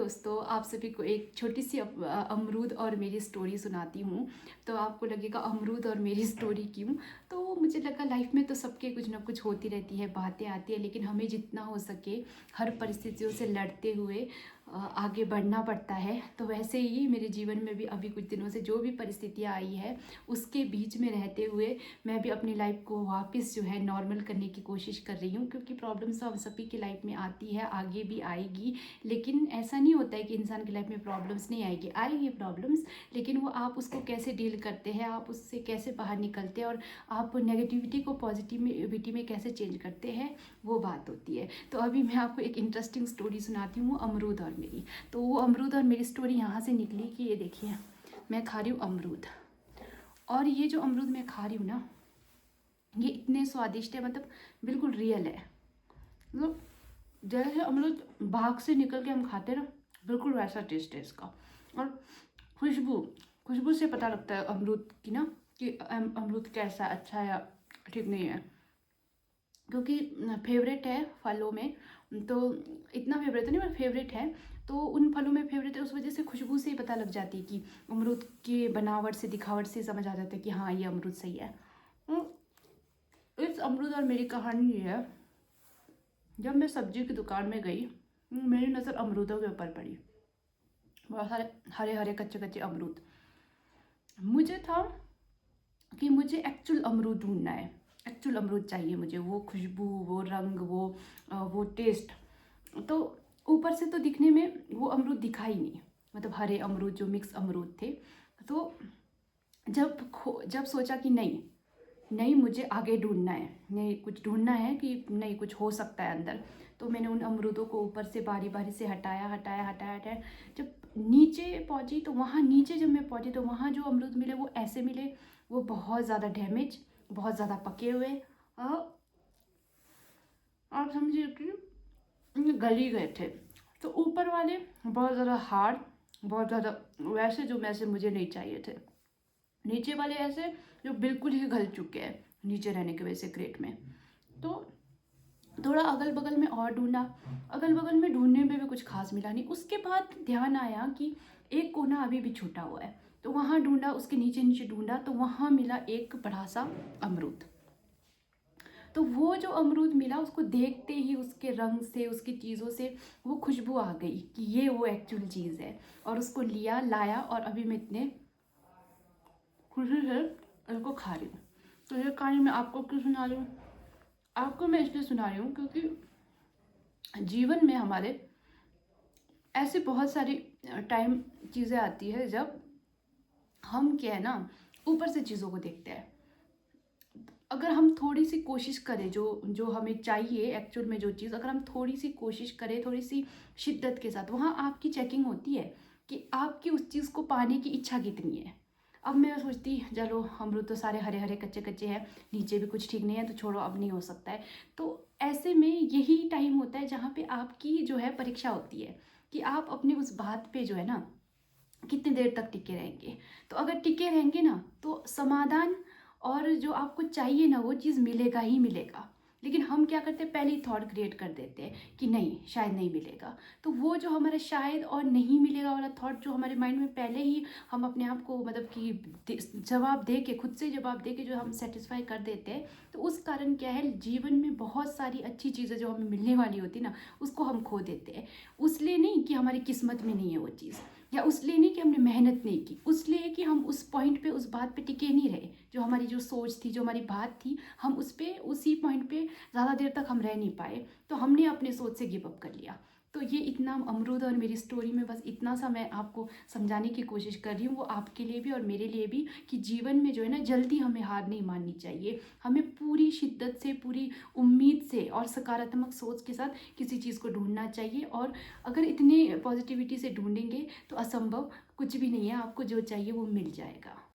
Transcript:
दोस्तों, आप सभी को एक छोटी सी अमरूद और मेरी स्टोरी सुनाती हूँ। तो आपको लगेगा अमरूद और मेरी स्टोरी क्यों? तो मुझे लगा लाइफ में तो सबके कुछ ना कुछ होती रहती है, बातें आती है, लेकिन हमें जितना हो सके हर परिस्थितियों से लड़ते हुए आगे बढ़ना पड़ता है। तो वैसे ही मेरे जीवन में भी अभी कुछ दिनों से जो भी परिस्थितियाँ आई है उसके बीच में रहते हुए मैं भी अपनी लाइफ को वापस जो है नॉर्मल करने की कोशिश कर रही हूँ, क्योंकि प्रॉब्लम्स हम सभी की लाइफ में आती है, आगे भी आएगी। लेकिन ऐसा नहीं होता है कि इंसान की लाइफ में प्रॉब्लम्स नहीं आएगी प्रॉब्लम्स, लेकिन वो आप उसको कैसे डील करते हैं, आप उससे कैसे बाहर निकलते हैं और आप नेगेटिविटी को पॉजिटिविटी में कैसे चेंज करते हैं, वो बात होती है। तो अभी मैं आपको एक इंटरेस्टिंग स्टोरी सुनाती हूँ, अमरूद और मेरी। तो वो अमरूद और मेरी स्टोरी यहाँ से निकली कि ये देखिए, मैं खा रही हूँ अमरूद, और ये जो अमरूद मैं खा रही हूँ ना, ये इतने स्वादिष्ट है, मतलब बिल्कुल रियल है। मतलब जैसे अमरूद बाग से निकल के हम खाते हैं ना, बिल्कुल वैसा टेस्ट है इसका। और खुशबू खुशबू से पता लगता है अमरूद की ना, कि अमरूद कैसा है, अच्छा है या ठीक नहीं है। क्योंकि फेवरेट है फलों में, तो इतना फेवरेट तो नहीं पर फेवरेट है। तो उन फलों में फेवरेट है, उस वजह से खुशबू से ही पता लग जाती है कि अमरूद की बनावट से, दिखावट से समझ आ जाता है कि हाँ ये अमरूद सही है। इस अमरूद और मेरी कहानी ये है, जब मैं सब्जी की दुकान में गई, मेरी नज़र अमरूदों के ऊपर पड़ी। बहुत सारे हरे हरे कच्चे कच्चे अमरूद। मुझे था कि मुझे एक्चुअल अमरूद ढूंढना है, एक्चुअल अमरूद चाहिए मुझे, वो खुशबू, वो रंग, वो टेस्ट। तो ऊपर से तो दिखने में वो अमरूद दिखा ही नहीं, मतलब हरे अमरूद जो मिक्स अमरूद थे। तो जब सोचा कि नहीं नहीं, मुझे आगे ढूंढना है, नहीं कुछ ढूंढना है, कि नहीं कुछ हो सकता है अंदर। तो मैंने उन अमरूदों को ऊपर से बारी बारी से हटाया हटाया हटाया हटाया। जब नीचे पहुंची, तो वहाँ नीचे जब मैं पहुंची, तो वहाँ जो अमरूद मिले वो ऐसे मिले, वो बहुत ज़्यादा डैमेज, बहुत ज़्यादा पके हुए, और आप समझिए कि गल ही गए थे। तो ऊपर वाले बहुत ज़्यादा हार्ड, बहुत ज़्यादा वैसे जो वैसे मुझे नहीं चाहिए थे। नीचे वाले ऐसे जो बिल्कुल ही गल चुके हैं नीचे रहने की वजह से क्रेट में। तो थोड़ा अगल बगल में और ढूंढा, अगल बगल में ढूंढने में भी कुछ खास मिला नहीं। उसके बाद ध्यान आया कि एक कोना अभी भी छूटा हुआ है, तो वहाँ ढूंढा, उसके नीचे नीचे ढूंढा, तो वहाँ मिला एक बड़ा सा अमरूद। तो वो जो अमरूद मिला, उसको देखते ही उसके रंग से, उसकी चीज़ों से वो खुशबू आ गई कि ये वो एक्चुअल चीज़ है। और उसको लिया, लाया, और अभी मैं इतने खुशी से इसको खा रही हूँ। तो ये कहानी मैं आपको क्यों सुना रही हूँ? आपको मैं इसलिए सुना रही हूँ क्योंकि जीवन में हमारे ऐसे बहुत सारी टाइम चीज़ें आती है जब हम क्या है ना, ऊपर से चीज़ों को देखते हैं। अगर हम थोड़ी सी कोशिश करें, जो जो हमें चाहिए एक्चुअल में जो चीज़, अगर हम थोड़ी सी कोशिश करें, थोड़ी सी शिद्दत के साथ, वहाँ आपकी चेकिंग होती है कि आपकी उस चीज़ को पाने की इच्छा कितनी है। अब मैं सोचती, चलो अमरूद तो सारे हरे हरे कच्चे कच्चे हैं, नीचे भी कुछ ठीक नहीं है, तो छोड़ो अब नहीं हो सकता है। तो ऐसे में यही टाइम होता है जहाँ पे आपकी जो है परीक्षा होती है, कि आप अपनी उस बात पे जो है ना कितनी देर तक टिके रहेंगे। तो अगर टिके रहेंगे ना, तो समाधान और जो आपको चाहिए ना, वो चीज़ मिलेगा ही मिलेगा। लेकिन हम क्या करते हैं, पहले ही थॉट क्रिएट कर देते हैं कि नहीं, शायद नहीं मिलेगा। तो वो जो हमारा शायद और नहीं मिलेगा वाला थॉट जो हमारे माइंड में पहले ही हम अपने आप को, मतलब कि जवाब दे के, खुद से जवाब दे के जो हम सेटिस्फाई कर देते हैं, तो उस कारण क्या है, जीवन में बहुत सारी अच्छी चीज़ें जो हमें मिलने वाली होती ना, उसको हम खो देते हैं। उसलिए नहीं कि हमारी किस्मत में नहीं है वो चीज़, या उसलिए नहीं कि हमने मेहनत नहीं की, उसलिए कि हम उस पॉइंट पे, उस बात पे टिके नहीं रहे। जो हमारी जो सोच थी, जो हमारी बात थी, हम उस पे, उसी पॉइंट पे ज़्यादा देर तक हम रह नहीं पाए, तो हमने अपने सोच से गिव अप कर लिया। तो ये इतना अमरूद और मेरी स्टोरी में बस इतना सा मैं आपको समझाने की कोशिश कर रही हूँ, वो आपके लिए भी और मेरे लिए भी, कि जीवन में जो है ना, जल्दी हमें हार नहीं माननी चाहिए। हमें पूरी शिद्दत से, पूरी उम्मीद से और सकारात्मक सोच के साथ किसी चीज़ को ढूंढना चाहिए। और अगर इतने पॉजिटिविटी से ढूंढेंगे तो असंभव कुछ भी नहीं है, आपको जो चाहिए वो मिल जाएगा।